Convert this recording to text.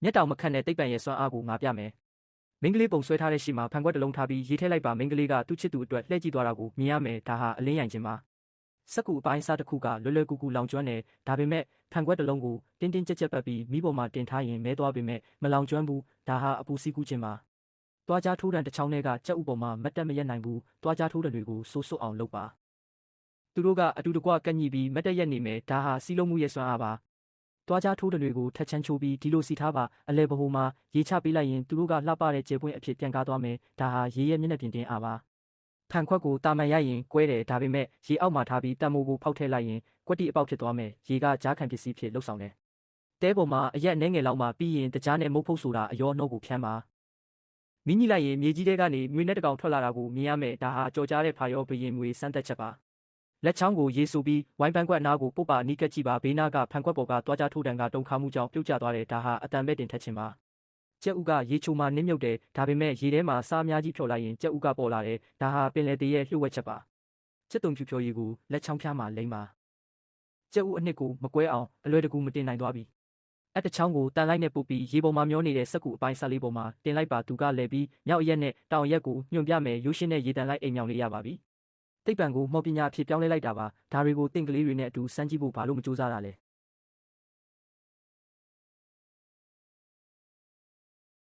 မျက်တောင်မခန့်တဲ့တိတ်ပံရဲ့စွမ်းအားကိုငါပြမယ်။မိန်းကလေးပုံဆွဲထားတဲ့ရှီမှာဖန်ခွက်တစ်လုံးထားပြီးရေးထည့်လိုက်ပါမိန်းကလေးကသူ့ချစ်သူအတွက်လှည့်ကြည့်သွားတာကိုမြင်ရမယ်ဒါဟာအလင်းရိုင်ခြင်းပါ။စက္ကူအပိုင်းအစားတစ်ခုကလွယ်လွယ်ကူကူလောင်ကျွမ်းတယ်ဒါပေမဲ့ဖန်ခွက်တစ်လုံးကိုတင်းတင်းကြပ်ကြပ်ပတ်ပြီးမိပေါ်မှာတင်ထားရင်မဲသွားပေမဲ့မလောင်ကျွမ်းဘူးဒါဟာအပူစီးကူးခြင်းပါ။တွားကြားထိုးတံတစ်ချောင်းထဲကကြက်ဥပေါ်မှာမတ်တက်မရက်နိုင်ဘူးတွားကြားထိုးတံတွေကိုစိုးစွတ်အောင်လုပ်ပါ။သူတို့ကအတူတကွကန့်ညှိပြီးမတ်တက်ရက်နေမယ်ဒါဟာစီးလုံးမှုရဲ့စွမ်းအားပါ။တွားကြားထိုးတံတွေကိုထက်ချမ်းချိုးပြီးဒီလိုစီထားပါအလဲဘဟုမှာရေချပေးလိုက်ရင်သူတို့ကလှပတဲ့ကျေပွင့်အဖြစ်ပြန်ကားသွားမယ်ဒါဟာရေရဲ့မျက်နှာပြင်တင်အားပါဖန်ခွက်ကိုတာမန်ရိုက်ရင်ကွဲတယ်ဒါပေမဲ့ရေအောက်မှာထားပြီးတံမိုးကိုဖောက်ထည့်လိုက်ရင်ကွက်တိအပေါက်ဖြစ်သွားမယ်ရေကကြားခံပစ္စည်းဖြစ်လှုပ်ဆောင်တယ်တဲပေါ်မှာအရက်နှဲငယ်လောက်မှပြီးရင်တကြားနဲ့မုတ်ဖုတ်ဆိုတာအယောနှုတ်ကိုဖြန်းပါမိညိလိုက်ရင်မြေကြီးတဲကနေမြွေနဲ့တကောင်ထွက်လာတာကိုမြင်ရမယ်ဒါဟာကြော်ကြားတဲ့ဖာရောဘရင်ငွေစမ်းသက်ချက်ပါလက်ချောင်းကိုရေဆူပြီးဝိုင်းပန်းကွက်အနားကိုပုတ်ပါနီးကပ်ကြည့်ပါဘေးနားကဖန်ခွက်ပေါ်ကတွားကြားထိုးတံကတုံခါမှုကြောင့်ပြုတ်ကျသွားတယ်ဒါဟာအတန်ပဲ့တင်ထက်ခြင်းပါကျက်ဥကရေချိုမှာနင်းမြုပ်တယ်ဒါပေမဲ့ရေထဲမှာစားအများကြီးဖြော်လိုက်ရင်ကျက်ဥကပေါ်လာတယ်ဒါဟာပင်လယ်သေးရဲ့လှုပ်ဝက်ချက်ပါကျက်တုံဖြူဖြော်ရည်ကိုလက်ချောင်းဖျားမှာလိမ့်ပါကျက်ဥအနှစ်ကိုမကွဲအောင်အလွယ်တကူမတင်နိုင်သွားပြီအတချောင်းကိုတန်လိုက်နဲ့ပုတ်ပြီးရေပေါ်မှာမျောနေတဲ့စက်ကူအပိုင်းဆက်လေးပေါ်မှာတင်လိုက်ပါသူကလဲပြီးမြောက်အရက်နဲ့တောင်အရက်ကိုညွှန်ပြမယ်ရိုးရှင်းတဲ့ရေတန်လိုက်အိမ်မြောင်လေးရပါပြီတိတ်ပံကိုမော်ပညာအဖြစ်ပြောင်းလဲလိုက်တာပါဒါတွေကိုတင့်ကလေးတွေနဲ့အတူစမ်းကြည့်ဖို့ဘာလို့မကြိုးစားတာလဲ